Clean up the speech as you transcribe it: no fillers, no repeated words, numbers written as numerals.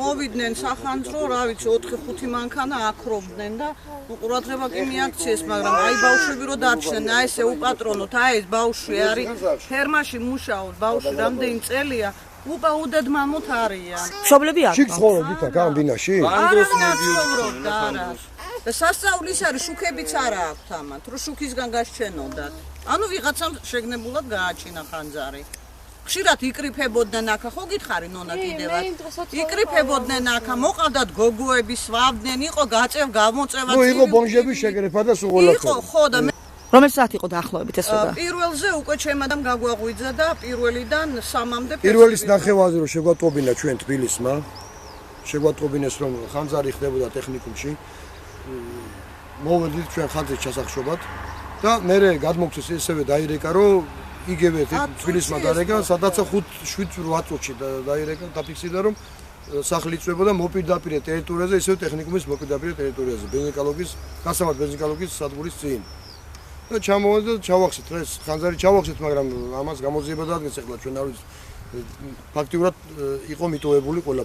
მოვიდნენ სახანძრო, რა ვიცი, 4-5 მანქანა აკრობდნენ და ყურადღება კი მიაქციეს, მაგრამ აი ბავშვები რო დარჩნენ, აი ესე უპატრონოთ, აი ეს ბავშვი არის ფერმაში მუშაობს, ბავშვი რამდენი წელია, უდად მამოთ არიან. მშობლები აქ. შიგ ცხოვრობდით აქ ამბინაში? არა ცხოვრობდა არა. და სასწაულის არის შუქებიც არა აქვთ ამათ, რომ შუქისგან გასჩენოდათ. ანუ ვიღაცამ შეგნებულად გააჩინა ხანძარი. ხშირად იკრიფებოდნენ აქა, ხო გითხარი ნონა კიდევაც. იკრიფებოდნენ აქა, მოყავდათ გოგოები, სვავდნენ, იყო გაწევ გამოწევა. ნუ იყო ბონჟები შეგრეფა და სულ ყველაფერი. იყო, ხო და რომელ საათ იყო დაახლოებით ეს სვლა? პირველზე უკვე ჩემადამ გაგვაღვიძა და პირველიდან 3-მდე პირველის ნახევარზე რომ შეგვატყობინა ჩვენ თბილისმა, შეგვატყობინეს რომ ხანძარი ხდებოდა ტექნიკუმში. მოვედით ჩვენ ხანძრის ჩასახშობად და მე გადმოგწეს ესევე დაირეკა რომ იგივე თბილისმა დარეკა, სადაც 5-7-8 წუთში დაირეკა, დაფიქსირდა რომ სახლი იწვებოდა მოპირდაპირე ტერიტორიაზე, ისევ ტექნიკუმის მოპირდაპირე ტერიტორიაზე, ბენზინკალოგის, გასამართ ბენზინკალოგის სადგურის წინ. და ჩამოვედი და ჩავახსით ეს ხანძარი ჩავახსით, მაგრამ ამას გამოძიება დადგეს ახლა ჩვენ არ ვიცი ფაქტიურად იყო მიტოვებული ყველა